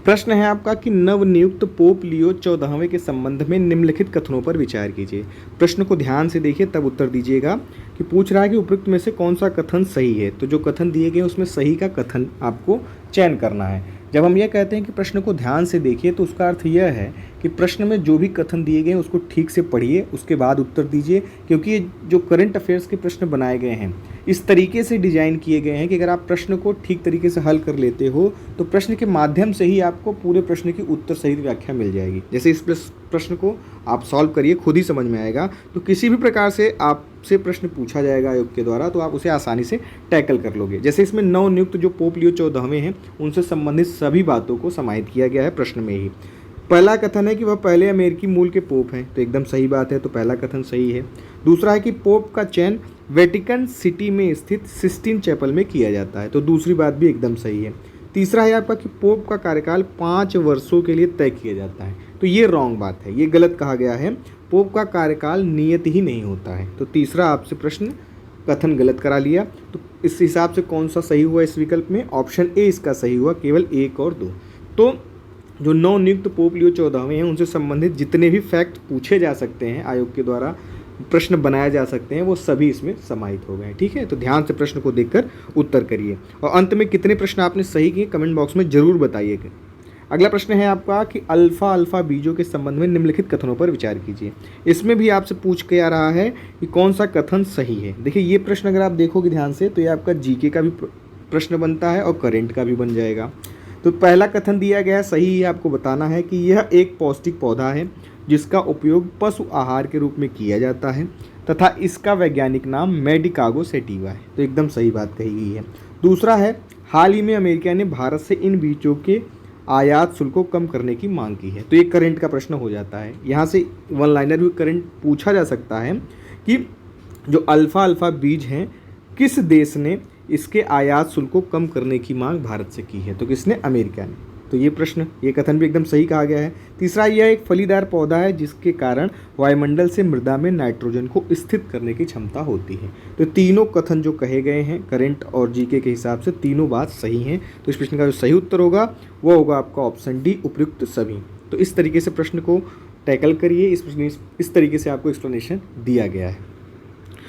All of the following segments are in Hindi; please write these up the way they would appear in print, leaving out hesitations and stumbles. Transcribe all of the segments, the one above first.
प्रश्न है आपका कि नवनियुक्त पोप लियो 14वें के संबंध में निम्नलिखित कथनों पर विचार कीजिए। प्रश्न को ध्यान से देखिए तब उत्तर दीजिएगा कि पूछ रहा है कि उपयुक्त में से कौन सा कथन सही है। तो जो कथन दिए गए उसमें सही का कथन आपको चयन करना है। जब हम यह कहते हैं कि प्रश्न को ध्यान से देखिए तो उसका अर्थ यह है कि प्रश्न में जो भी कथन दिए गए हैं उसको ठीक से पढ़िए, उसके बाद उत्तर दीजिए, क्योंकि ये जो करंट अफेयर्स के प्रश्न बनाए गए हैं इस तरीके से डिजाइन किए गए हैं कि अगर आप प्रश्न को ठीक तरीके से हल कर लेते हो तो प्रश्न के माध्यम से ही आपको पूरे प्रश्न की उत्तर सहित व्याख्या मिल जाएगी। जैसे इस प्रश्न को आप सॉल्व करिए, खुद ही समझ में आएगा। तो किसी भी प्रकार से आपसे प्रश्न पूछा जाएगा आयोग के द्वारा तो आप उसे आसानी से टैकल कर लोगे। जैसे इसमें नवनियुक्त जो पोप लियो 14वें हैं उनसे संबंधित सभी बातों को समाहित किया गया है प्रश्न में ही। पहला कथन है कि वह पहले अमेरिकी मूल के पोप हैं, तो एकदम सही बात है, तो पहला कथन सही है। दूसरा है कि पोप का चयन वेटिकन सिटी में स्थित सिस्टीन चैपल में किया जाता है, तो दूसरी बात भी एकदम सही है। तीसरा है आपका कि पोप का कार्यकाल 5 वर्षों के लिए तय किया जाता है, तो ये रॉन्ग बात है, ये गलत कहा गया है। पोप का कार्यकाल नियत ही नहीं होता है, तो तीसरा आपसे प्रश्न कथन गलत करा लिया। तो इस हिसाब से कौन सा सही हुआ इस विकल्प में? ऑप्शन ए इसका सही हुआ, केवल 1 और 2। तो जो नवनियुक्त पोप लियो 14वें हैं उनसे संबंधित जितने भी फैक्ट पूछे जा सकते हैं आयोग के द्वारा, प्रश्न बनाए जा सकते हैं, वो सभी इसमें समाहित हो गए हैं। ठीक है, तो ध्यान से प्रश्न को देखकर उत्तर करिए और अंत में कितने प्रश्न आपने सही किए कमेंट बॉक्स में जरूर बताइएगा। अगला प्रश्न है आपका कि अल्फा अल्फा बीजों के संबंध में निम्नलिखित कथनों पर विचार कीजिए। इसमें भी आपसे पूछ के आ रहा है कि कौन सा कथन सही है। देखिए ये प्रश्न अगर आप देखोगे ध्यान से तो ये आपका जीके का भी प्रश्न बनता है और करंट का भी बन जाएगा। तो पहला कथन दिया गया है सही है, आपको बताना है कि यह एक पौष्टिक पौधा है जिसका उपयोग पशु आहार के रूप में किया जाता है तथा इसका वैज्ञानिक नाम मेडिकागो सेटिवा है, तो एकदम सही बात कही गई है। दूसरा है हाल ही में अमेरिका ने भारत से इन बीजों के आयात शुल्क को कम करने की मांग की है, तो ये करंट का प्रश्न हो जाता है। यहाँ से वन लाइनर भी करंट पूछा जा सकता है कि जो अल्फा अल्फा बीज हैं किस देश ने इसके आयात शुल्क को कम करने की मांग भारत से की है, तो किसने? अमेरिका ने। तो ये प्रश्न, ये कथन भी एकदम सही कहा गया है। तीसरा, यह एक फलीदार पौधा है जिसके कारण वायुमंडल से मृदा में नाइट्रोजन को स्थित करने की क्षमता होती है। तो तीनों कथन जो कहे गए हैं करंट और जीके के हिसाब से तीनों बात सही हैं। तो इस प्रश्न का जो सही उत्तर होगा वो होगा आपका ऑप्शन डी, उपयुक्त सभी। तो इस तरीके से प्रश्न को टैकल करिए, इस तरीके से आपको एक्सप्लेनेशन दिया गया है।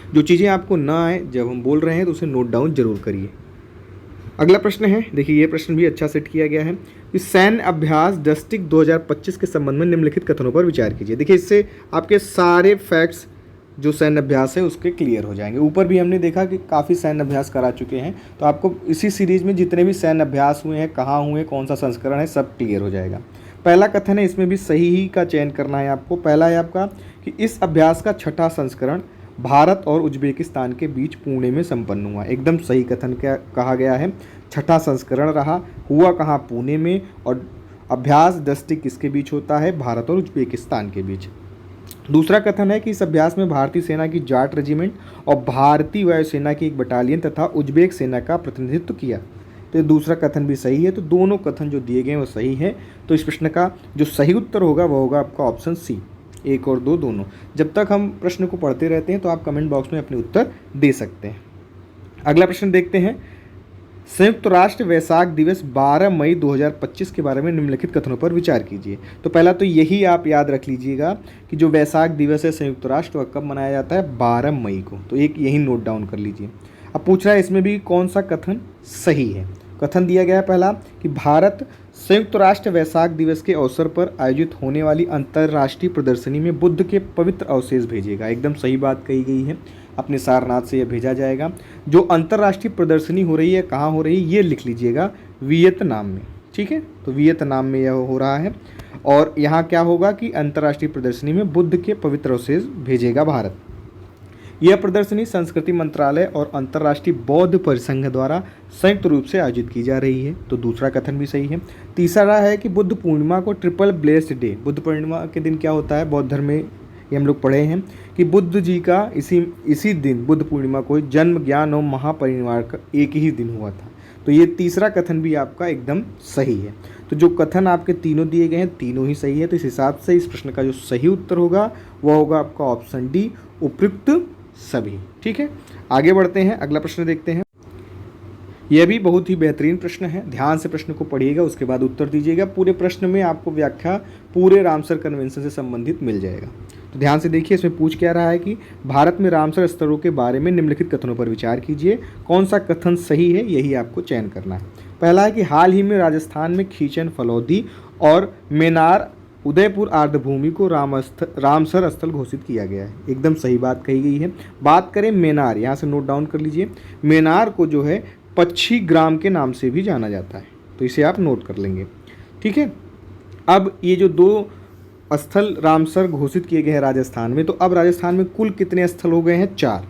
जो चीज़ें आपको ना आए जब हम बोल रहे हैं तो उसे नोट डाउन जरूर करिए। अगला प्रश्न है, देखिए ये प्रश्न भी अच्छा सेट किया गया है कि सैन्य अभ्यास डस्टिक 2025 के संबंध में निम्नलिखित कथनों पर विचार कीजिए। देखिए इससे आपके सारे फैक्ट्स जो सैन्य अभ्यास है उसके क्लियर हो जाएंगे। ऊपर भी हमने देखा कि काफ़ी सैन्य अभ्यास करा चुके हैं, तो आपको इसी सीरीज में जितने भी सैन्य अभ्यास हुए हैं, कहाँ हुए, कौन सा संस्करण है, सब क्लियर हो जाएगा। पहला कथन है, इसमें भी सही ही का चयन करना है आपको। पहला है आपका कि इस अभ्यास का 6ठा संस्करण भारत और उज्बेकिस्तान के बीच पुणे में संपन्न हुआ। एकदम सही कथन क्या कहा गया है, 6ठा संस्करण रहा, हुआ कहाँ? पुणे में। और अभ्यास डस्टिक किसके बीच होता है? भारत और उज्बेकिस्तान के बीच। दूसरा कथन है कि इस अभ्यास में भारतीय सेना की जाट रेजिमेंट और भारतीय वायुसेना की एक बटालियन तथा उज्बेक सेना का प्रतिनिधित्व किया। तो दूसरा कथन भी सही है, तो दोनों कथन जो दिए गए हैं वो सही है। तो इस प्रश्न का जो सही उत्तर होगा वो होगा आपका ऑप्शन सी, 1 और 2 दोनों। जब तक हम प्रश्न को पढ़ते रहते हैं तो आप कमेंट बॉक्स में अपने उत्तर दे सकते हैं। अगला प्रश्न देखते हैं, संयुक्त राष्ट्र वैसाख दिवस 12 मई 2025 के बारे में निम्नलिखित कथनों पर विचार कीजिए। तो पहला तो यही आप याद रख लीजिएगा कि जो वैसाख दिवस है संयुक्त राष्ट्र वह कब मनाया जाता है? 12 मई को। तो एक यही नोट डाउन कर लीजिए। अब पूछ रहा है इसमें भी कौन सा कथन सही है। कथन दिया गया है पहला कि भारत संयुक्त राष्ट्र वैसाख दिवस के अवसर पर आयोजित होने वाली अंतर्राष्ट्रीय प्रदर्शनी में बुद्ध के पवित्र अवशेष भेजेगा। एकदम सही बात कही गई है, अपने सारनाथ से यह भेजा जाएगा। जो अंतर्राष्ट्रीय प्रदर्शनी हो रही है कहाँ हो रही है ये लिख लीजिएगा, वियतनाम में। ठीक है, तो वियतनाम में यह हो रहा है। और यहाँ क्या होगा कि अंतर्राष्ट्रीय प्रदर्शनी में बुद्ध के पवित्र अवशेष भेजेगा भारत। यह प्रदर्शनी संस्कृति मंत्रालय और अंतर्राष्ट्रीय बौद्ध परिसंघ द्वारा संयुक्त रूप से आयोजित की जा रही है। तो दूसरा कथन भी सही है। तीसरा है कि बुद्ध पूर्णिमा को triple blessed day, Buddha Purnima के दिन क्या होता है बौद्ध धर्म में, ये हम लोग पढ़े हैं कि बुद्ध जी का इसी दिन बुद्ध पूर्णिमा को जन्म, ज्ञान और महापरिनिर्वाण का एक ही दिन हुआ था। तो ये तीसरा कथन भी आपका एकदम सही है। तो जो कथन आपके तीनों दिए गए हैं तीनों ही सही है। तो इस हिसाब से इस प्रश्न का जो सही उत्तर होगा वह होगा आपका ऑप्शन डी, उपयुक्त सभी। ठीक है, आगे बढ़ते हैं, अगला प्रश्न देखते हैं। यह भी बहुत ही बेहतरीन प्रश्न है। ध्यान से प्रश्न को पढ़िएगा, उसके बाद उत्तर दीजिएगा। पूरे प्रश्न में आपको व्याख्या पूरे रामसर कन्वेंशन से संबंधित मिल जाएगा। तो ध्यान से देखिए, इसमें पूछ क्या रहा है कि भारत में रामसर स्तरों के बारे में निम्नलिखित कथनों पर विचार कीजिए, कौन सा कथन सही है, यही आपको चयन करना है। पहला है कि हाल ही में राजस्थान में खीचन, फलौदी और मेनार उदयपुर आर्द्रभूमि को रामसर स्थल घोषित किया गया है। एकदम सही बात कही गई है। बात करें मेनार, यहाँ से नोट डाउन कर लीजिए। मेनार को जो है पच्छी ग्राम के नाम से भी जाना जाता है, तो इसे आप नोट कर लेंगे। ठीक है, अब ये जो 2 स्थल रामसर घोषित किए गए हैं राजस्थान में, तो अब राजस्थान में कुल कितने स्थल हो गए हैं? 4।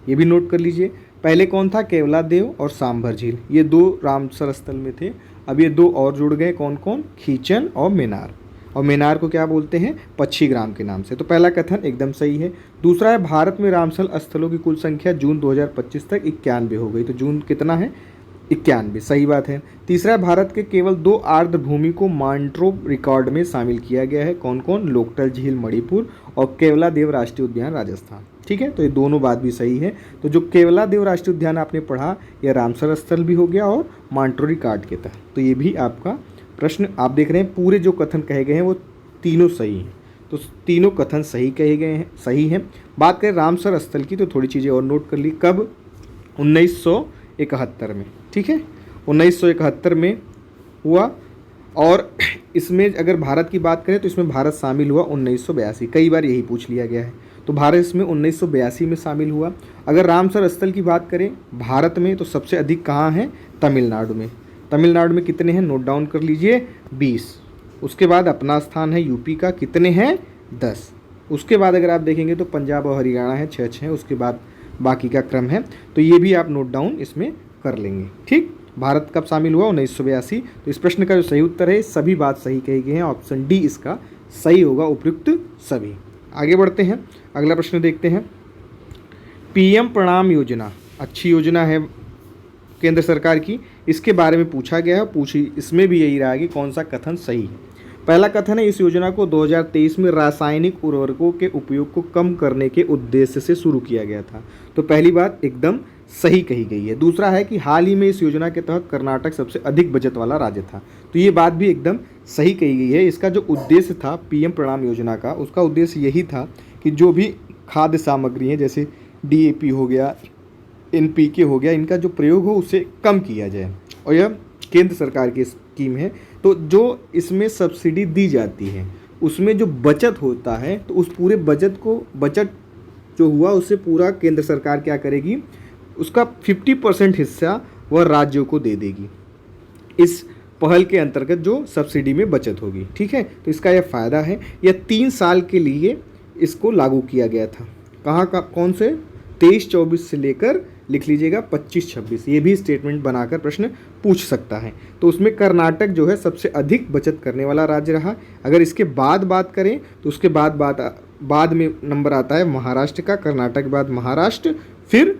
ये भी नोट कर लीजिए। पहले कौन था? केवलादेव और सांभर झील, ये 2 रामसर स्थल में थे। अब ये 2 और जुड़ गए, कौन कौन? खीचन और मेनार। और मेनार को क्या बोलते हैं? पच्छी ग्राम के नाम से। तो पहला कथन एकदम सही है। दूसरा है भारत में रामसर स्थलों की कुल संख्या जून 2025 तक 91 हो गई। तो जून कितना है? 91, सही बात है। तीसरा है भारत के केवल 2 आर्द्रभूमि को मानट्रोप रिकॉर्ड में शामिल किया गया है, कौन कौन? लोकटल झील मणिपुर और केवलादेव राष्ट्रीय उद्यान राजस्थान। ठीक है, तो ये दोनों बात भी सही है। तो जो केवलादेव राष्ट्रीय उद्यान आपने पढ़ा, यह रामसर स्थल भी हो गया और मानट्रो रिकॉर्ड के तहत। तो ये भी आपका प्रश्न आप देख रहे हैं, पूरे जो कथन कहे गए हैं वो तीनों सही हैं। तो तीनों कथन सही कहे गए हैं, सही हैं। बात करें रामसर स्थल की, तो थोड़ी चीज़ें और नोट कर ली। कब? 1971 में। ठीक है, 1971 में हुआ। और इसमें अगर भारत की बात करें तो इसमें भारत शामिल हुआ 1982। कई बार यही पूछ लिया गया है, तो भारत इसमें 1982 में शामिल हुआ। अगर रामसर स्थल की बात करें भारत में, तो सबसे अधिक कहाँ है? तमिलनाडु में। तमिलनाडु में कितने हैं? नोट डाउन कर लीजिए, 20। उसके बाद अपना स्थान है यूपी का, कितने हैं? 10। उसके बाद अगर आप देखेंगे तो पंजाब और हरियाणा है, 6-6। उसके बाद बाकी का क्रम है, तो ये भी आप नोट डाउन इसमें कर लेंगे। ठीक, भारत कब शामिल हुआ? 1982। तो इस प्रश्न का जो सही उत्तर है, सभी बात सही कही गई हैं, ऑप्शन डी इसका सही होगा, उपयुक्त सभी। आगे बढ़ते हैं, अगला प्रश्न देखते हैं। पीएम प्रणाम योजना अच्छी योजना है केंद्र सरकार की, इसके बारे में पूछा गया है। इसमें भी यही रहा कि कौन सा कथन सही है। पहला कथन है, इस योजना को 2023 में रासायनिक उर्वरकों के उपयोग को कम करने के उद्देश्य से शुरू किया गया था। तो पहली बात एकदम सही कही गई है। दूसरा है कि हाल ही में इस योजना के तहत कर्नाटक सबसे अधिक बचत वाला राज्य था। तो ये बात भी एकदम सही कही गई है। इसका जो उद्देश्य था पीएम प्रणाम योजना का, उसका उद्देश्य यही था कि जो भी खाद्य सामग्री है, जैसे डीएपी हो गया, एनपीके हो गया, इनका जो प्रयोग हो उसे कम किया जाए। और यह केंद्र सरकार की स्कीम है। तो जो इसमें सब्सिडी दी जाती है उसमें जो बचत होता है, तो उस पूरे बचत जो हुआ उससे पूरा केंद्र सरकार क्या करेगी? उसका 50% हिस्सा वह राज्यों को दे देगी, इस पहल के अंतर्गत जो सब्सिडी में बचत होगी। ठीक है, तो इसका यह फ़ायदा है। यह 3 साल के लिए इसको लागू किया गया था। कहाँ का? कौन से? 23-24 से लेकर लिख लीजिएगा 25-26। ये भी स्टेटमेंट बनाकर प्रश्न पूछ सकता है। तो उसमें कर्नाटक जो है सबसे अधिक बचत करने वाला राज्य रहा। अगर इसके बाद बात करें तो उसके बाद में नंबर आता है महाराष्ट्र का। कर्नाटक के बाद महाराष्ट्र, फिर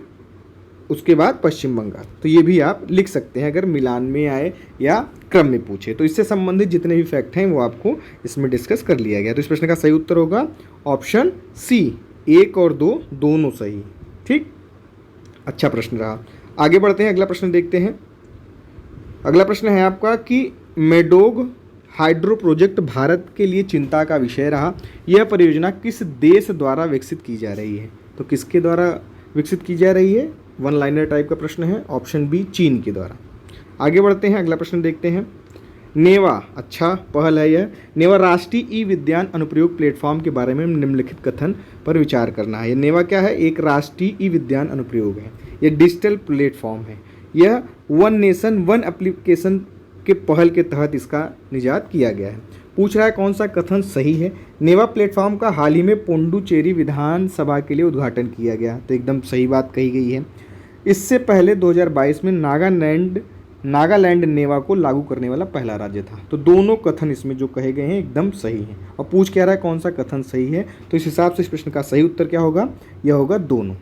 उसके बाद पश्चिम बंगाल। तो ये भी आप लिख सकते हैं अगर मिलान में आए या क्रम में पूछे। तो इससे संबंधित जितने भी फैक्ट हैं वो आपको इसमें डिस्कस कर लिया गया। तो इस प्रश्न का सही उत्तर होगा ऑप्शन सी, 1 और 2 दोनों सही। ठीक, अच्छा प्रश्न रहा। आगे बढ़ते हैं, अगला प्रश्न देखते हैं। अगला प्रश्न है आपका कि मेडोग हाइड्रो प्रोजेक्ट भारत के लिए चिंता का विषय रहा। यह परियोजना किस देश द्वारा विकसित की जा रही है? तो किसके द्वारा विकसित की जा रही है? 1 लाइनर टाइप का प्रश्न है, ऑप्शन बी, चीन के द्वारा। आगे बढ़ते हैं, अगला प्रश्न देखते हैं। नेवा, अच्छा पहल है यह। नेवा राष्ट्रीय ई विज्ञान अनुप्रयोग प्लेटफॉर्म के बारे में निम्नलिखित कथन पर विचार करना है। नेवा क्या है? एक राष्ट्रीय ई विज्ञान अनुप्रयोग है। यह डिजिटल प्लेटफॉर्म है। यह 1 नेशन 1 एप्लीकेशन के पहल के तहत इसका निजात किया गया है। पूछ रहा है कौन सा कथन सही है। नेवा प्लेटफॉर्म का हाल ही में पुडुचेरी विधानसभा के लिए उद्घाटन किया गया। तो एकदम सही बात कही गई है। इससे पहले 2022 में नागालैंड नेवा को लागू करने वाला पहला राज्य था। तो दोनों कथन इसमें जो कहे गए हैं एकदम सही हैं। और पूछ क्या रहा है कौन सा कथन सही है, तो इस हिसाब से इस प्रश्न का सही उत्तर क्या होगा? यह होगा दोनों।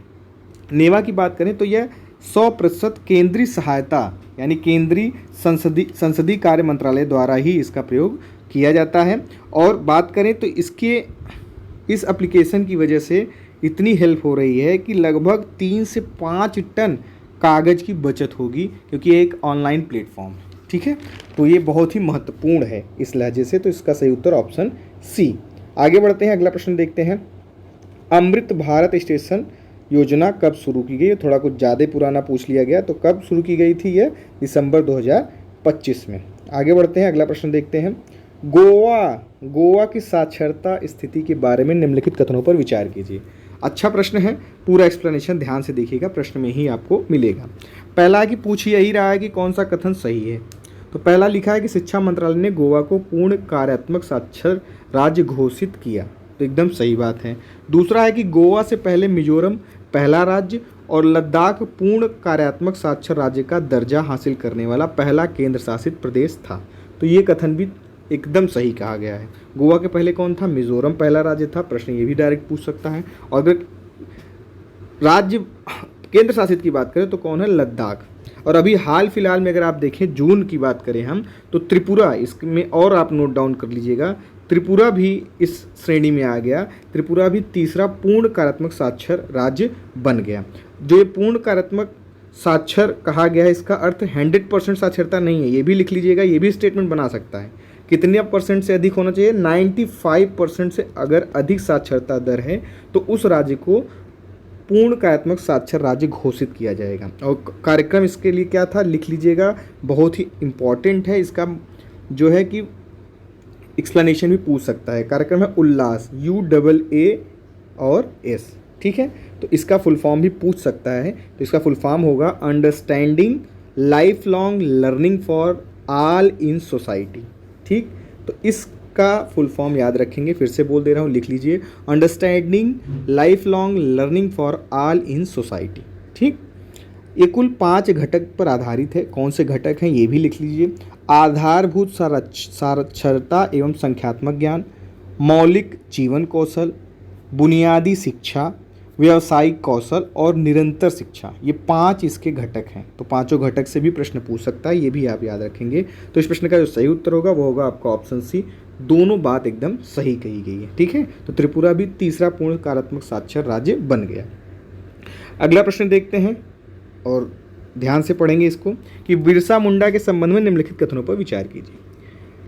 नेवा की बात करें तो यह 100% केंद्रीय सहायता यानी केंद्रीय संसदीय कार्य मंत्रालय द्वारा ही इसका प्रयोग किया जाता है। और बात करें तो इस एप्लीकेशन की वजह से इतनी हेल्प हो रही है कि लगभग 3 से 5 टन कागज़ की बचत होगी, क्योंकि ये एक ऑनलाइन प्लेटफॉर्म है। ठीक है, तो ये बहुत ही महत्वपूर्ण है इस लहजे से, तो इसका सही उत्तर ऑप्शन सी। आगे बढ़ते हैं, अगला प्रश्न देखते हैं। अमृत भारत स्टेशन योजना कब शुरू की गई? थोड़ा कुछ ज़्यादा पुराना पूछ लिया गया, तो कब शुरू की गई थी? यह दिसंबर 2025 में। आगे बढ़ते हैं, अगला प्रश्न देखते हैं। गोवा की साक्षरता स्थिति के बारे में निम्नलिखित कथनों पर विचार कीजिए। अच्छा प्रश्न है, पूरा एक्सप्लेनेशन ध्यान से देखिएगा, प्रश्न में ही आपको मिलेगा। पहला कि पूछ यही रहा है कि कौन सा कथन सही है। तो पहला लिखा है कि शिक्षा मंत्रालय ने गोवा को पूर्ण कार्यात्मक साक्षर राज्य घोषित किया, तो एकदम सही बात है। दूसरा है कि गोवा से पहले मिजोरम पहला राज्य और लद्दाख पूर्ण कार्यात्मक साक्षर राज्य का दर्जा हासिल करने वाला पहला केंद्र शासित प्रदेश था, तो ये कथन भी एकदम सही कहा गया है। गोवा के पहले कौन था? मिजोरम पहला राज्य था, प्रश्न ये भी डायरेक्ट पूछ सकता है। और अगर राज्य केंद्र शासित की बात करें तो कौन है? लद्दाख। और अभी हाल फिलहाल में अगर आप देखें जून की बात करें हम, तो त्रिपुरा, इसमें और आप नोट डाउन कर लीजिएगा, त्रिपुरा भी इस श्रेणी में आ गया। त्रिपुरा भी तीसरा पूर्ण कार्यात्मक साक्षर राज्य बन गया। जो ये पूर्ण कार्यात्मक साक्षर कहा गया है, इसका अर्थ 100% साक्षरता नहीं है, ये भी लिख लीजिएगा, ये भी स्टेटमेंट बना सकता है। कितने % से अधिक होना चाहिए? 95% से अगर अधिक साक्षरता दर है तो उस राज्य को पूर्ण कार्यात्मक साक्षर राज्य घोषित किया जाएगा। और कार्यक्रम इसके लिए क्या था, लिख लीजिएगा, बहुत ही इम्पॉर्टेंट है। इसका जो है कि एक्सप्लेनेशन भी पूछ सकता है। कार्यक्रम है उल्लास, UAA और S। ठीक है, तो इसका फुल फॉर्म भी पूछ सकता है, तो इसका फुल फॉर्म होगा understanding life long learning for all in society. ठीक, तो इसका फुल फॉर्म याद रखेंगे, फिर से बोल दे रहा हूँ, लिख लीजिए, understanding life long learning for all in society. ठीक, ये कुल 5 घटक पर आधारित है। कौन से घटक हैं ये भी लिख लीजिए। आधारभूत साक्षरता एवं संख्यात्मक ज्ञान, मौलिक जीवन कौशल, बुनियादी शिक्षा, व्यावसायिक कौशल और निरंतर शिक्षा, ये 5 इसके घटक हैं। तो पांचों घटक से भी प्रश्न पूछ सकता है, ये भी आप याद रखेंगे। तो इस प्रश्न का जो सही उत्तर होगा वो होगा आपका ऑप्शन सी। दोनों बात एकदम सही कही गई है। ठीक है, तो त्रिपुरा भी तीसरा पूर्ण कार्यात्मक साक्षर राज्य बन गया। अगला प्रश्न देखते हैं और ध्यान से पढ़ेंगे इसको कि बिरसा मुंडा के संबंध में निम्नलिखित कथनों पर विचार कीजिए।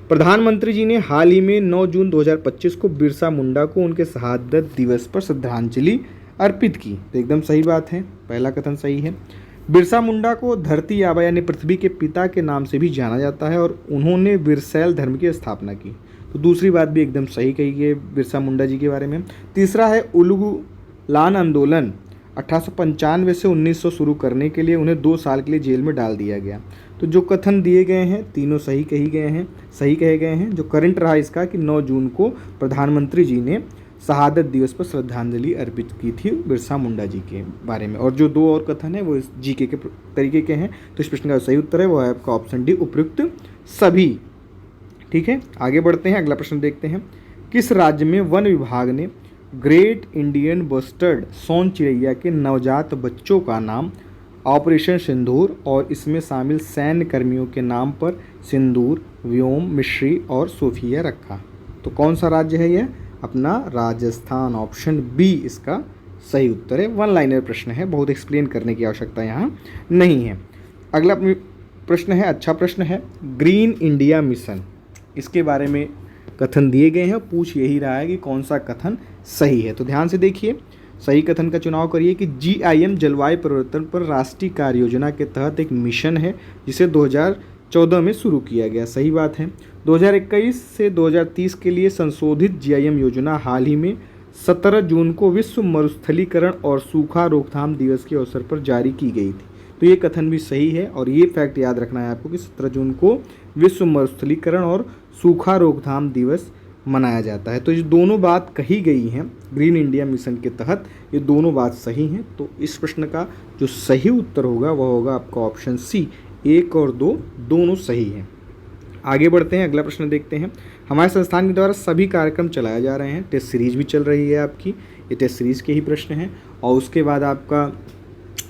प्रधानमंत्री जी ने हाल ही में 9 जून 2025 को बिरसा मुंडा को उनके शहादत दिवस पर श्रद्धांजलि अर्पित की, तो एकदम सही बात है, पहला कथन सही है। बिरसा मुंडा को धरती आबा यानी पृथ्वी के पिता के नाम से भी जाना जाता है और उन्होंने बिरसैल धर्म की स्थापना की, तो दूसरी बात भी एकदम सही कही गई बिरसा मुंडा जी के बारे में। तीसरा है उलगुलान आंदोलन 1895 से 1900 शुरू करने के लिए उन्हें 2 साल के लिए जेल में डाल दिया गया। तो जो कथन दिए गए हैं तीनों सही कहे गए हैं। जो करंट रहा इसका कि 9 जून को प्रधानमंत्री जी ने शहादत दिवस पर श्रद्धांजलि अर्पित की थी बिरसा मुंडा जी के बारे में। और जो 2 और कथन है वो इस जीके के तरीके के हैं, तो इस प्रश्न का सही उत्तर है वो है आपका ऑप्शन डी, उपयुक्त सभी। ठीक है, आगे बढ़ते हैं, अगला प्रश्न देखते हैं। किस राज्य में वन विभाग ने ग्रेट इंडियन बस्टर्ड सोन चिड़ैया के नवजात बच्चों का नाम ऑपरेशन सिंदूर और इसमें शामिल सैन्य कर्मियों के नाम पर सिंदूर, व्योम, मिश्री और सोफिया रखा? तो कौन सा राज्य है यह? अपना राजस्थान, ऑप्शन बी इसका सही उत्तर है। 1 लाइनर प्रश्न है, बहुत एक्सप्लेन करने की आवश्यकता यहाँ नहीं है। अगला प्रश्न है, अच्छा प्रश्न है, ग्रीन इंडिया मिशन, इसके बारे में कथन दिए गए हैं, पूछ यही रहा है कि कौन सा कथन सही है। तो ध्यान से देखिए, सही कथन का चुनाव करिए कि GIM जलवायु परिवर्तन पर राष्ट्रीय कार्य योजना के तहत एक मिशन है जिसे 2014 में शुरू किया गया, सही बात है। 2021 से 2030 के लिए संशोधित GIM योजना हाल ही में 17 जून को विश्व मरुस्थलीकरण और सूखा रोकथाम दिवस के अवसर पर जारी की गई थी, तो ये कथन भी सही है। और ये फैक्ट याद रखना है आपको कि 17 जून को विश्व मरुस्थलीकरण और सूखा रोकथाम दिवस मनाया जाता है। तो ये दोनों बात कही गई हैं ग्रीन इंडिया मिशन के तहत, ये दोनों बात सही हैं। तो इस प्रश्न का जो सही उत्तर होगा वह होगा आपका ऑप्शन सी, 1 और 2 दोनों सही हैं। आगे बढ़ते हैं, अगला प्रश्न देखते हैं। हमारे संस्थान के द्वारा सभी कार्यक्रम चलाए जा रहे हैं, टेस्ट सीरीज भी चल रही है आपकी, ये टेस्ट सीरीज के ही प्रश्न हैं। और उसके बाद आपका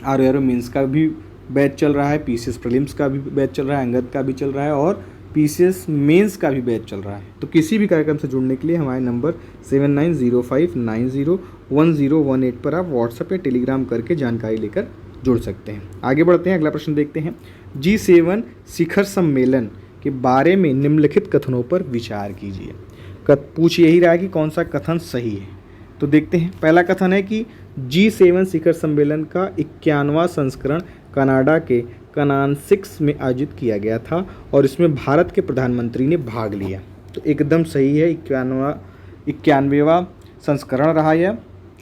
RO मेंस का भी बैच चल रहा है, PCS प्रीलिम्स का भी बैच चल रहा है, अंगद का भी चल रहा है और PCS मेंस का भी बैच चल रहा है। तो किसी भी कार्यक्रम से जुड़ने के लिए हमारे नंबर 7905901018 पर आप व्हाट्सएप या टेलीग्राम करके जानकारी लेकर जुड़ सकते हैं। आगे बढ़ते हैं, अगला प्रश्न देखते हैं। G7 शिखर सम्मेलन के बारे में निम्नलिखित कथनों पर विचार कीजिए। पूछ यही रहा है कि कौन सा कथन सही है। तो देखते हैं, पहला कथन है कि G7 शिखर सम्मेलन का 51वां संस्करण कनाडा के कनानसिक्स में आयोजित किया गया था और इसमें भारत के प्रधानमंत्री ने भाग लिया। तो एकदम सही है, 91वां संस्करण रहा यह,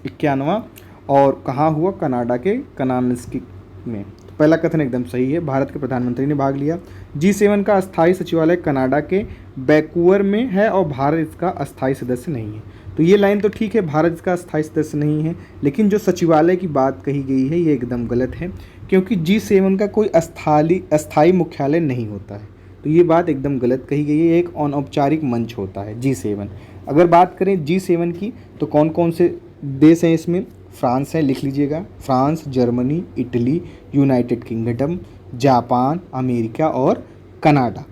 91वां, और कहाँ हुआ? कनाडा के कनानसिक्स में। तो पहला कथन एकदम सही है, भारत के प्रधानमंत्री ने भाग लिया। G7 का अस्थायी सचिवालय कनाडा के वैंकूवर में है और भारत इसका अस्थायी सदस्य नहीं है। तो ये लाइन तो ठीक है, भारत इसका अस्थायी सदस्य नहीं है, लेकिन जो सचिवालय की बात कही गई है ये एकदम गलत है, क्योंकि G7 का कोई अस्थायी मुख्यालय नहीं होता है। तो ये बात एकदम गलत कही गई है, ये एक अनौपचारिक मंच होता है G7। अगर बात करें G7 की तो कौन कौन से देश हैं इसमें? फ्रांस है, लिख लीजिएगा, France, Germany, Italy, United kingdom, Japan, America और कनाडा,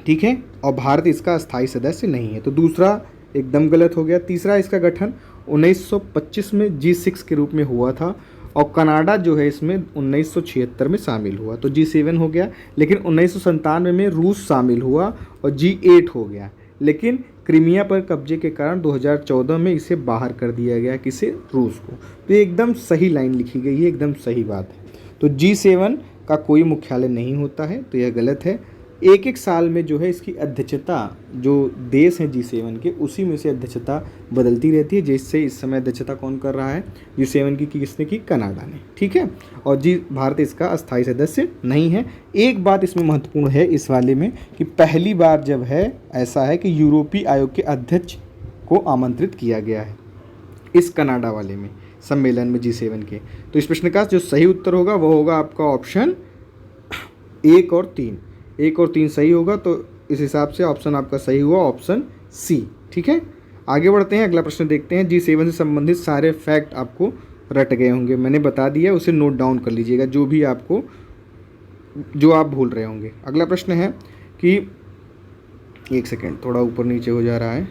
ठीक है। और भारत इसका अस्थायी सदस्य नहीं है, तो दूसरा एकदम गलत हो गया। तीसरा, इसका गठन 1925 में G6 के रूप में हुआ था और कनाडा जो है इसमें 1976 में शामिल हुआ, तो G7 हो गया। लेकिन 1997 में रूस शामिल हुआ और G8 हो गया, लेकिन क्रीमिया पर कब्जे के कारण 2014 में इसे बाहर कर दिया गया, किसे? रूस को। तो ये एकदम सही लाइन लिखी गई है, एकदम सही बात है। तो G7 का कोई मुख्यालय नहीं होता है, तो यह गलत है। एक एक साल में जो है इसकी अध्यक्षता, जो देश हैं G7 के, उसी में से अध्यक्षता बदलती रहती है। जिससे इस समय अध्यक्षता कौन कर रहा है G7 की? किसने की? कनाडा ने, ठीक है। और भारत इसका अस्थायी सदस्य नहीं है। एक बात इसमें महत्वपूर्ण है इस वाले में कि पहली बार जब है ऐसा है कि यूरोपीय आयोग के अध्यक्ष को आमंत्रित किया गया है इस कनाडा वाले में सम्मेलन में G7 के। तो इस प्रश्न का जो सही उत्तर होगा वो होगा आपका ऑप्शन 1 और 3। 1 और 3 सही होगा, तो इस हिसाब से ऑप्शन आपका सही हुआ ऑप्शन सी, ठीक है। आगे बढ़ते हैं, अगला प्रश्न देखते हैं। G7 से संबंधित सारे फैक्ट आपको रट गए होंगे, मैंने बता दिया, उसे नोट डाउन कर लीजिएगा जो आप भूल रहे होंगे। अगला प्रश्न है कि, एक सेकेंड, थोड़ा ऊपर नीचे हो जा रहा है।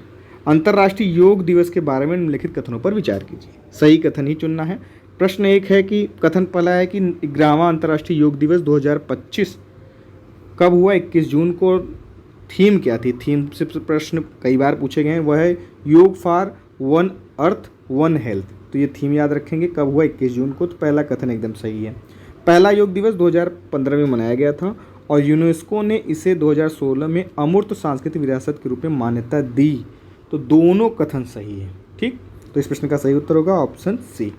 अंतर्राष्ट्रीय योग दिवस के बारे में निम्नलिखित कथनों पर विचार कीजिए। सही कथन ही चुनना है। प्रश्न 1 है कि कथन पहला है कि 11वां अंतर्राष्ट्रीय योग दिवस 2025 कब हुआ? 21 जून को। थीम क्या थी? थीम से प्रश्न कई बार पूछे गए हैं, वह है योग for one earth one health. तो ये थीम याद रखेंगे, कब हुआ? 21 जून को। तो पहला कथन एकदम सही है। पहला योग दिवस 2015 में मनाया गया था और यूनेस्को ने इसे 2016 में अमूर्त सांस्कृतिक विरासत के रूप में मान्यता दी। तो दोनों कथन सही है, ठीक। तो इस प्रश्न का सही उत्तर होगा ऑप्शन सी।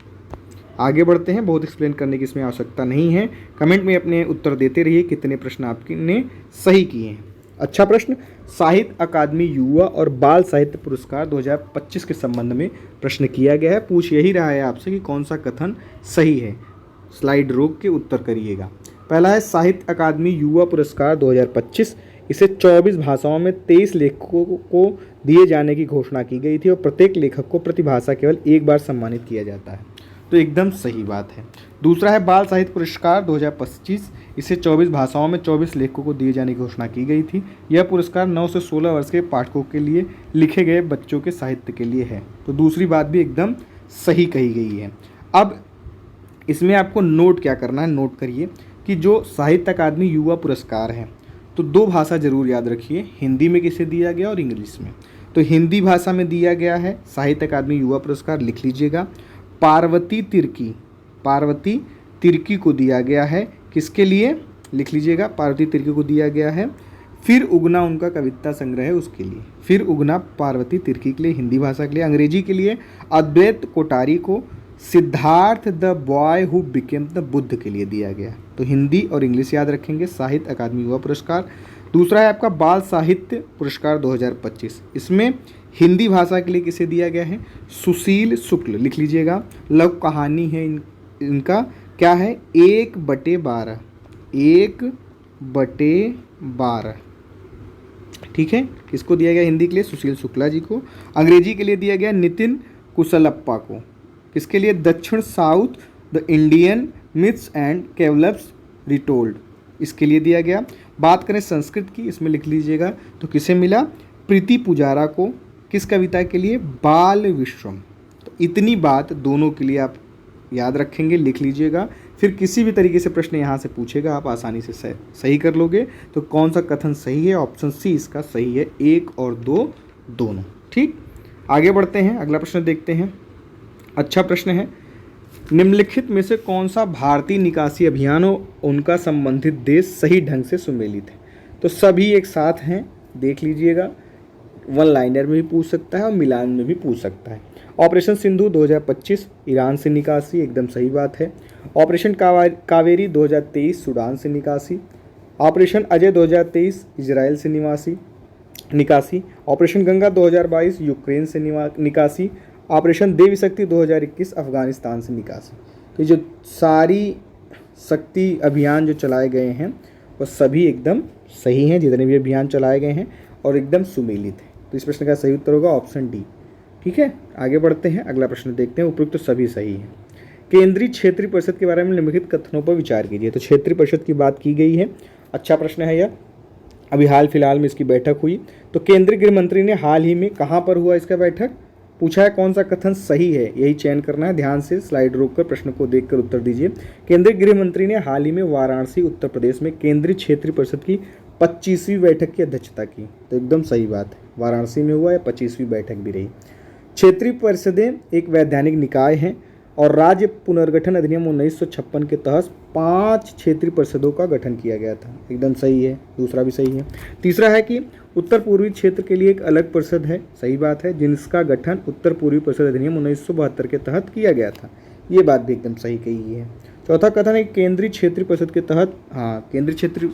आगे बढ़ते हैं, बहुत एक्सप्लेन करने की इसमें आवश्यकता नहीं है। कमेंट में अपने उत्तर देते रहिए कितने प्रश्न आपने सही किए हैं। अच्छा प्रश्न, साहित्य अकादमी युवा और बाल साहित्य पुरस्कार 2025 के संबंध में प्रश्न किया गया है। पूछ यही रहा है आपसे कि कौन सा कथन सही है। स्लाइड रोक के उत्तर करिएगा। पहला है साहित्य अकादमी युवा पुरस्कार 2025, इसे 24 भाषाओं में 23 लेखकों को दिए जाने की घोषणा की गई थी और प्रत्येक लेखक को प्रतिभाषा केवल एक बार सम्मानित किया जाता है। तो एकदम सही बात है। दूसरा है बाल साहित्य पुरस्कार 2025, इसे 24 भाषाओं में 24 लेखकों को दिए जाने की घोषणा की गई थी। यह पुरस्कार 9 से 16 वर्ष के पाठकों के लिए लिखे गए बच्चों के साहित्य के लिए है। तो दूसरी बात भी एकदम सही कही गई है। अब इसमें आपको नोट क्या करना है, नोट करिए कि जो साहित्य अकादमी युवा पुरस्कार है तो 2 भाषा जरूर याद रखिए, हिंदी में किसे दिया गया और इंग्लिश में। तो हिंदी भाषा में दिया गया है साहित्य अकादमी युवा पुरस्कार, लिख लीजिएगा। पार्वती तिर्की को दिया गया है, किसके लिए? लिख लीजिएगा, पार्वती तिर्की को दिया गया है। फिर उगना उनका कविता संग्रह है उसके लिए, फिर उगना पार्वती तिर्की के लिए, हिंदी भाषा के लिए। अंग्रेजी के लिए अद्वैत कोठारी को Siddharth the boy who became the Buddha के लिए दिया गया। तो हिंदी और इंग्लिश याद रखेंगे, साहित्य अकादमी युवा पुरस्कार। दूसरा है आपका बाल साहित्य पुरस्कार 2025, इसमें हिंदी भाषा के लिए किसे दिया गया है? सुशील शुक्ल, लिख लीजिएगा। लघु कहानी है इनका, क्या है? 1/12, 1/12, ठीक है। किसको दिया गया हिंदी के लिए? सुशील शुक्ला जी को। अंग्रेजी के लिए दिया गया नितिन कुशलप्पा को, किसके लिए? दक्षिण south the Indian myths and कैवल्स रिटोल्ड, इसके लिए दिया गया। बात करें संस्कृत की, इसमें लिख लीजिएगा तो किसे मिला? प्रीति पुजारा को, किस कविता के लिए? बाल विश्वम। तो इतनी बात दोनों के लिए आप याद रखेंगे, लिख लीजिएगा। फिर किसी भी तरीके से प्रश्न यहाँ से पूछेगा, आप आसानी से सही कर लोगे। तो कौन सा कथन सही है? ऑप्शन सी इसका सही है, 1 और 2 दोनों। ठीक, आगे बढ़ते हैं, अगला प्रश्न देखते हैं। अच्छा प्रश्न है, निम्नलिखित में से कौन सा भारतीय निकासी अभियान और उनका संबंधित देश सही ढंग से सुमेलित है? तो सभी एक साथ हैं, देख लीजिएगा, वन लाइनर में भी पूछ सकता है और मिलान में भी पूछ सकता है। ऑपरेशन सिंधु 2025 ईरान से निकासी, एकदम सही बात है। ऑपरेशन कावेरी 2023 सूडान से निकासी। ऑपरेशन अजय 2023 इजराइल से निकासी। ऑपरेशन गंगा 2022 यूक्रेन से निकासी। ऑपरेशन देवी शक्ति 2021 अफगानिस्तान से निकासी। तो जो सारी शक्ति अभियान जो चलाए गए हैं वो सभी एकदम सही हैं, जितने भी अभियान चलाए गए हैं, और एकदम सुमेलित है। तो इस प्रश्न का सही उत्तर होगा ऑप्शन डी। ठीक है, आगे बढ़ते हैं, अगला प्रश्न देखते हैं। उपयुक्त तो सभी सही हैं। केंद्रीय क्षेत्रीय परिषद के बारे में निम्नलिखित कथनों पर विचार कीजिए। तो क्षेत्रीय परिषद की बात की गई है, अच्छा प्रश्न है यह। अभी हाल फिलहाल में इसकी बैठक हुई। तो केंद्रीय गृह मंत्री ने हाल ही में कहाँ पर हुआ इसका बैठक पूछा है, कौन सा कथन सही है यही चयन करना है। ध्यान से स्लाइड रोककर प्रश्न को देखकर उत्तर दीजिए। केंद्रीय गृह मंत्री ने हाल ही में वाराणसी उत्तर प्रदेश में केंद्रीय क्षेत्रीय परिषद की 25वीं बैठक की अध्यक्षता की। तो एकदम सही बात है, वाराणसी में हुआ है, 25वीं बैठक भी रही। क्षेत्रीय परिषदें एक वैधानिक निकाय हैं और राज्य पुनर्गठन अधिनियम 1956 के तहत 5 क्षेत्रीय परिषदों का गठन किया गया था। एकदम सही है, दूसरा भी सही है। तीसरा है कि उत्तर पूर्वी क्षेत्र के लिए एक अलग परिषद है, सही बात है, जिसका गठन उत्तर पूर्वी परिषद अधिनियम 1972 के तहत किया गया था। ये बात भी एकदम सही कही है। चौथा कथन है केंद्रीय क्षेत्रीय परिषद के तहत, हाँ, केंद्रीय क्षेत्रीय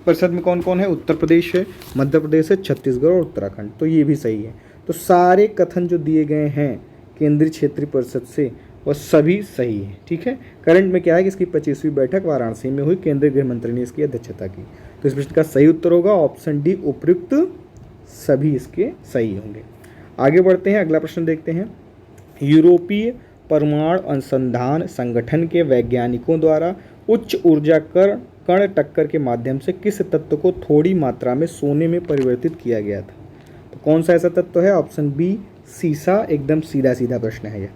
परिषद में कौन कौन है? उत्तर प्रदेश है, मध्य प्रदेश है, छत्तीसगढ़ और उत्तराखंड। तो ये भी सही है। तो सारे कथन जो दिए गए हैं केंद्रीय क्षेत्रीय परिषद से वह सभी सही है। ठीक है, करंट में क्या है कि इसकी 25वीं बैठक वाराणसी में हुई, केंद्रीय गृह मंत्री ने इसकी अध्यक्षता की। तो इस प्रश्न का सही उत्तर होगा ऑप्शन डी, उपयुक्त सभी इसके सही होंगे। आगे बढ़ते हैं, अगला प्रश्न देखते हैं। यूरोपीय परमाणु अनुसंधान संगठन के वैज्ञानिकों द्वारा उच्च ऊर्जा कण टक्कर के माध्यम से किस तत्व को थोड़ी मात्रा में सोने में परिवर्तित किया गया था? तो कौन सा ऐसा तत्व है? ऑप्शन बी, सीसा। एकदम सीधा सीधा प्रश्न है यह।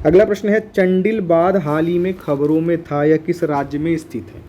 अगला प्रश्न है, चंडिल बांध हाल ही में खबरों में था, यह किस राज्य में स्थित है?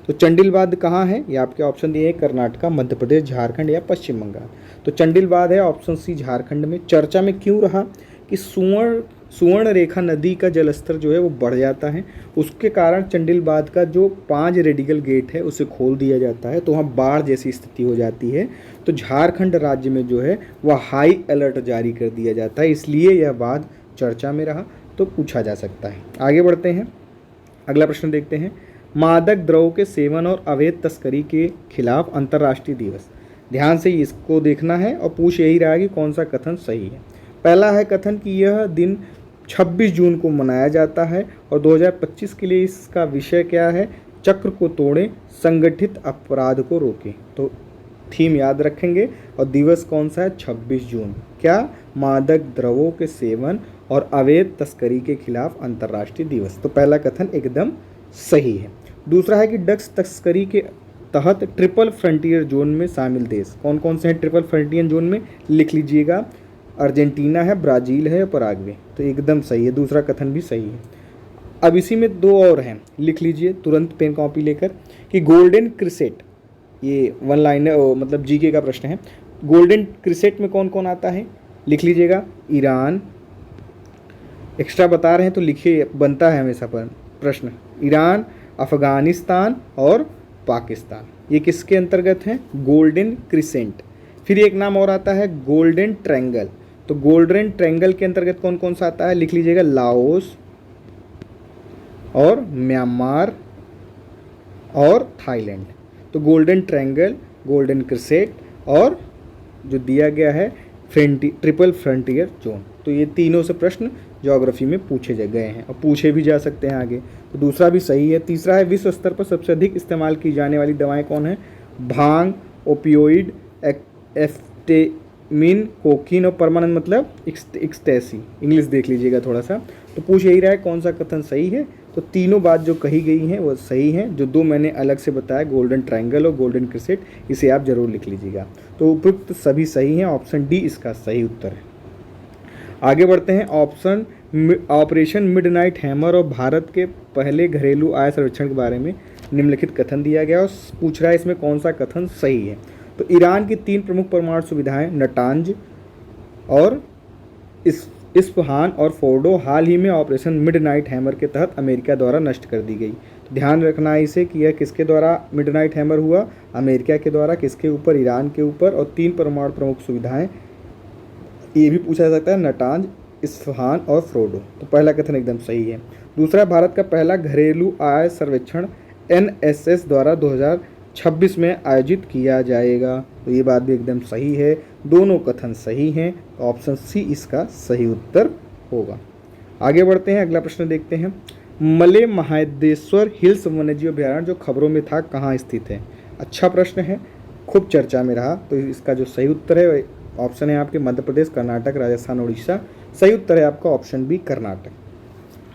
तो चंडिल बांध कहाँ है? ये आपके ऑप्शन दिए हैं, कर्नाटका, मध्य प्रदेश, झारखंड या पश्चिम बंगाल। तो चंडिल बांध है ऑप्शन सी, झारखंड में। चर्चा में क्यों रहा कि सुवर्ण रेखा नदी का जलस्तर जो है वो बढ़ जाता है, उसके कारण चंडिल बांध का जो 5 रेडियल गेट है उसे खोल दिया जाता है, तो वहाँ बाढ़ जैसी स्थिति हो जाती है। तो झारखंड राज्य में जो है वह हाई अलर्ट जारी कर दिया जाता है, इसलिए यह बांध चर्चा में रहा, तो पूछा जा सकता है। आगे बढ़ते हैं, अगला प्रश्न देखते हैं। मादक द्रव्यों के सेवन और अवैध तस्करी के खिलाफ अंतर्राष्ट्रीय दिवस। ध्यान से इसको देखना है और पूछ यही रहा कि कौन सा कथन सही है। पहला है कथन कि यह दिन 26 जून को मनाया जाता है और 2025 के लिए इसका विषय क्या है? चक्र को तोड़ें, संगठित अपराध को रोकें। तो थीम याद रखेंगे और दिवस कौन सा है? 26 जून। क्या? मादक द्रव्यों के सेवन और अवैध तस्करी के खिलाफ अंतर्राष्ट्रीय दिवस। तो पहला कथन एकदम सही है। दूसरा है कि ड्रग्स तस्करी के तहत ट्रिपल फ्रंटियर जोन में शामिल देश कौन कौन से हैं? ट्रिपल फ्रंटियर जोन में लिख लीजिएगा, अर्जेंटीना है, ब्राज़ील है और पराग्वे। तो एकदम सही है, दूसरा कथन भी सही है। अब इसी में 2 और हैं, लिख लीजिए तुरंत पेन कॉपी लेकर कि गोल्डन क्रिसेट, ये वन लाइनर मतलब जीके का प्रश्न है। गोल्डन क्रिसेट में कौन कौन आता है? लिख लीजिएगा, ईरान। एक्स्ट्रा बता रहे हैं तो लिखिए, बनता है हमेशा पर प्रश्न। ईरान, अफगानिस्तान और पाकिस्तान, ये किसके अंतर्गत हैं? Golden crescent. फिर एक नाम और आता है गोल्डन ट्रायंगल। तो गोल्डन ट्रायंगल के अंतर्गत कौन कौन सा आता है? लिख लीजिएगा, लाओस और म्यांमार और थाईलैंड। तो गोल्डन ट्रायंगल, गोल्डन क्रिसेंट और जो दिया गया है ट्रिपल फ्रंटियर जोन। तो ये तीनों से प्रश्न ज्योग्राफी में पूछे गए हैं और पूछे भी जा सकते हैं आगे। तो दूसरा भी सही है। तीसरा है विश्व स्तर पर सबसे अधिक इस्तेमाल की जाने वाली दवाएं कौन है? भांग, ओपियोइड, एफ्टेमिन, कोकीन और परमानेंट मतलब एक्सटेसी। इंग्लिश देख लीजिएगा थोड़ा सा। तो पूछ यही रहा है कौन सा कथन सही है। तो तीनों बात जो कही गई हैं वो सही हैं। जो 2 मैंने अलग से बताया, गोल्डन ट्रायंगल और गोल्डन क्रिसेट, इसे आप जरूर लिख लीजिएगा। तो उपयुक्त सभी सही हैं, ऑप्शन डी इसका सही उत्तर है। आगे बढ़ते हैं, ऑप्शन ऑपरेशन मिडनाइट हैमर और भारत के पहले घरेलू आय सर्वेक्षण के बारे में निम्नलिखित कथन दिया गया और पूछ रहा है इसमें कौन सा कथन सही है। तो ईरान की 3 प्रमुख परमाणु सुविधाएं नटांज और इस्फहान और फोर्डो हाल ही में ऑपरेशन मिडनाइट हैमर के तहत अमेरिका द्वारा नष्ट कर दी गई। तो ध्यान रखना है इसे कि यह किसके द्वारा मिडनाइट हैमर हुआ, अमेरिका के द्वारा। किसके ऊपर, ईरान के ऊपर। और 3 परमाणु प्रमुख सुविधाएं, ये भी पूछा जा सकता है, नटांज, इस्फहान और फोर्डो। तो पहला कथन एकदम सही है। दूसरा, भारत का पहला घरेलू आय सर्वेक्षण NSS द्वारा 2026 में आयोजित किया जाएगा। तो ये बात भी एकदम सही है, दोनों कथन सही हैं। ऑप्शन सी इसका सही उत्तर होगा। आगे बढ़ते हैं, अगला प्रश्न देखते हैं। मले महादेश्वर हिल्स वन्यजीव अभयारण्य जो खबरों में था कहाँ स्थित है? अच्छा प्रश्न है, खूब चर्चा में रहा। तो इसका जो सही उत्तर है ऑप्शन है आपके मध्य प्रदेश, कर्नाटक, राजस्थान, उड़ीसा। सही उत्तर है आपका ऑप्शन बी, कर्नाटक।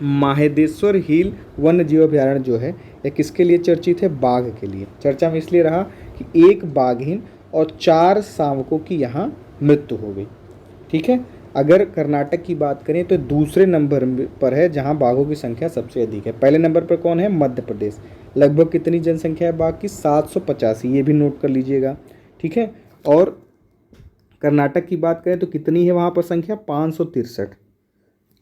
महादेश्वर हिल वन्य जीव अभयारण्य जो है यह किसके लिए चर्चित है? बाघ के लिए। चर्चा में इसलिए रहा कि एक बाघिन और 4 शावकों की यहाँ मृत्यु हो गई। ठीक है। अगर कर्नाटक की बात करें तो दूसरे नंबर पर है जहाँ बाघों की संख्या सबसे अधिक है। पहले नंबर पर कौन है? मध्य प्रदेश। लगभग कितनी जनसंख्या है बाघ की? 785। ये भी नोट कर लीजिएगा। ठीक है। और कर्नाटक की बात करें तो कितनी है वहाँ पर संख्या? 563।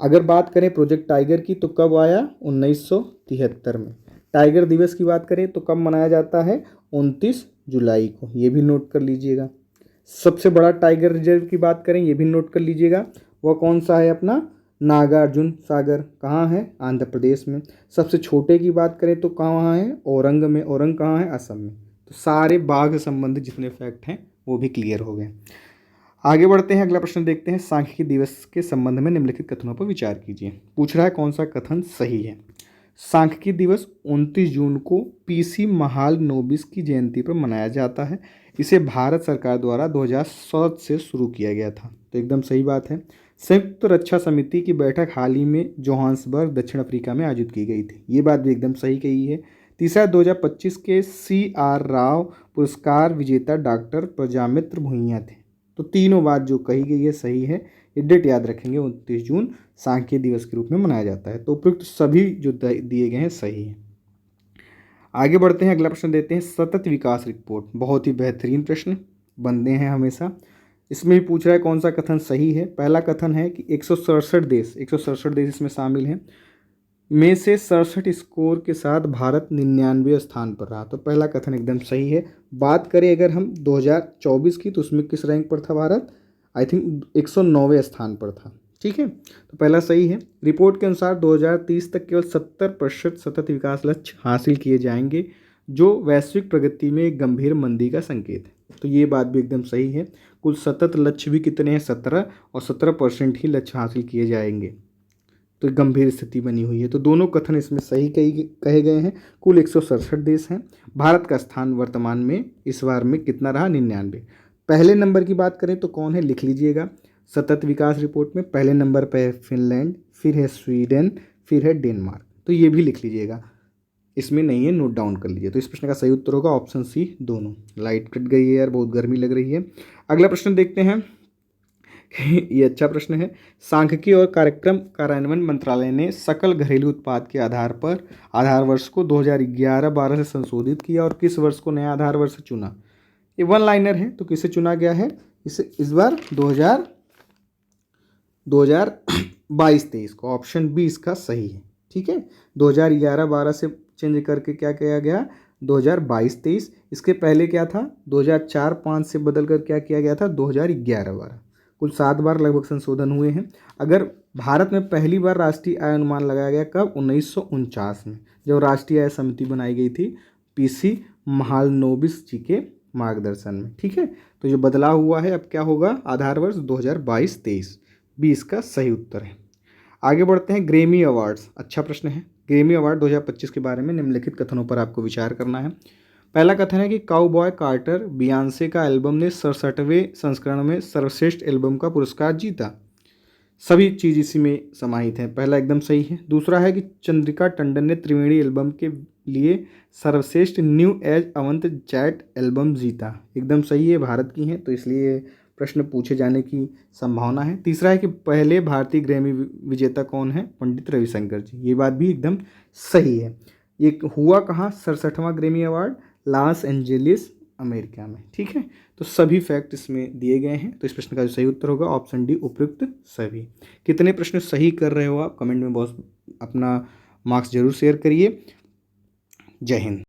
अगर बात करें प्रोजेक्ट टाइगर की तो कब आया? 1973 में। टाइगर दिवस की बात करें तो कब मनाया जाता है? 29 जुलाई को। ये भी नोट कर लीजिएगा। सबसे बड़ा टाइगर रिजर्व की बात करें, ये भी नोट कर लीजिएगा, वह कौन सा है? अपना नागार्जुन सागर। कहाँ है? आंध्र प्रदेश में। सबसे छोटे की बात करें तो कहाँ है? औरंग में। औरंग कहाँ है? असम में। तो सारे बाघ संबंधित जितने फैक्ट हैं वो भी क्लियर हो गए। आगे बढ़ते हैं, अगला प्रश्न देखते हैं। सांख्यिकी दिवस के संबंध में निम्नलिखित कथनों पर विचार कीजिए। पूछ रहा है कौन सा कथन सही है। सांख्यिकी दिवस 29 जून को PC महालनोबिस की जयंती पर मनाया जाता है। इसे भारत सरकार द्वारा 2007 से शुरू किया गया था। तो एकदम सही बात है। संयुक्त रक्षा समिति की बैठक हाल ही में जोहान्सबर्ग, दक्षिण अफ्रीका में आयोजित की गई थी। ये बात भी एकदम सही कही है। तीसरा, 2025 के CR राव पुरस्कार विजेता डॉक्टर प्रजामित्र भुइयां थे। तो तीनों बात जो कही गई है सही है। ये डेट याद रखेंगे, 29 जून सांख्यिकी दिवस के रूप में मनाया जाता है। तो उपयुक्त सभी जो दिए गए हैं सही है। आगे बढ़ते हैं, अगला प्रश्न देते हैं। सतत विकास रिपोर्ट, बहुत ही बेहतरीन प्रश्न बनते हैं हमेशा। इसमें भी पूछ रहा है कौन सा कथन सही है। पहला कथन है कि 167 देश इसमें शामिल हैं, में से 67 स्कोर के साथ भारत 99वें स्थान पर रहा। तो पहला कथन एकदम सही है। बात करें अगर हम 2024 की तो उसमें किस रैंक पर था भारत? आई थिंक 109वें स्थान पर था। ठीक है, तो पहला सही है। रिपोर्ट के अनुसार 2030 तक केवल 70% सतत विकास लक्ष्य हासिल किए जाएंगे, जो वैश्विक प्रगति में एक गंभीर मंदी का संकेत है। तो ये बात भी एकदम सही है। कुल सतत लक्ष्य भी कितने हैं? 17, और 17% ही लक्ष्य हासिल किए जाएंगे। तो गंभीर स्थिति बनी हुई है। तो दोनों कथन इसमें सही कहे गए हैं। कुल 167 देश हैं। भारत का स्थान वर्तमान में इस बार में कितना रहा? 99। पहले नंबर की बात करें तो कौन है? लिख लीजिएगा। सतत विकास रिपोर्ट में पहले नंबर पर है फिनलैंड, फिर है स्वीडन, फिर है डेनमार्क। तो ये भी लिख लीजिएगा, इसमें नहीं है, नोट डाउन कर लीजिए। तो इस प्रश्न का सही उत्तर होगा ऑप्शन सी, दोनों। लाइट कट गई है यार, बहुत गर्मी लग रही है। अगला प्रश्न देखते हैं। ये अच्छा प्रश्न है। सांख्यिकी और कार्यक्रम कार्यान्वयन मंत्रालय ने सकल घरेलू उत्पाद के आधार पर आधार वर्ष को 2011-12 से संशोधित किया और किस वर्ष को नया आधार वर्ष चुना? ये वन लाइनर है, तो किसे चुना गया है इसे इस बार? 2022-23 को। ऑप्शन बी इसका सही है। ठीक है, 2011-12 से चेंज करके क्या किया गया? 2022-23। इसके पहले क्या था? 2004-5 से बदल कर क्या किया गया था? 2011-12। कुल 7 बार लगभग संशोधन हुए हैं। अगर भारत में पहली बार राष्ट्रीय आय अनुमान लगाया गया कब? 1949 में, जब राष्ट्रीय आय समिति बनाई गई थी PC महालनोबिस जी के मार्गदर्शन में। ठीक है, तो जो बदलाव हुआ है अब क्या होगा? आधार वर्ष 2022-23 भी इसका सही उत्तर है। आगे बढ़ते हैं। ग्रैमी अवार्ड्स, अच्छा प्रश्न है। ग्रैमी अवार्ड 2025 के बारे में निम्नलिखित कथनों पर आपको विचार करना है। पहला कथन है कि काउबॉय कार्टर बियॉन्से का एल्बम ने 67वें संस्करण में सर्वश्रेष्ठ एल्बम का पुरस्कार जीता। सभी चीज़ इसी में समाहित हैं। पहला एकदम सही है। दूसरा है कि चंद्रिका टंडन ने त्रिवेणी एल्बम के लिए सर्वश्रेष्ठ new age avant chat album जीता। एकदम सही है, भारत की हैं तो इसलिए प्रश्न पूछे जाने की संभावना है। तीसरा है कि पहले भारतीय ग्रैमी विजेता कौन है? पंडित रविशंकर जी। ये बात भी एकदम सही है। ये हुआ कहाँ? 67वां Grammy award Los Angeles America में। ठीक है, तो सभी फैक्ट इसमें दिए गए हैं। तो इस प्रश्न का जो सही उत्तर होगा ऑप्शन डी, उपयुक्त सभी। कितने प्रश्न सही कर रहे हो आप? कमेंट में बहुत अपना मार्क्स जरूर शेयर करिए। जय हिंद।